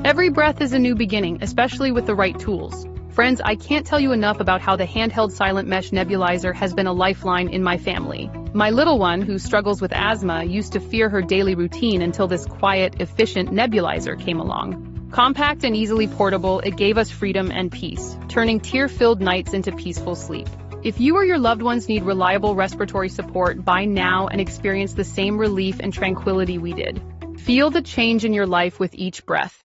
Every breath is a new beginning, especially with the right tools. Friends, I can't tell you enough about how the handheld silent mesh nebulizer has been a lifeline in my family. My little one, who struggles with asthma, used to fear her daily routine until this quiet, efficient nebulizer came along. Compact and easily portable, it gave us freedom and peace, turning tear-filled nights into peaceful sleep. If you or your loved ones need reliable respiratory support, buy now and experience the same relief and tranquility we did. Feel the change in your life with each breath.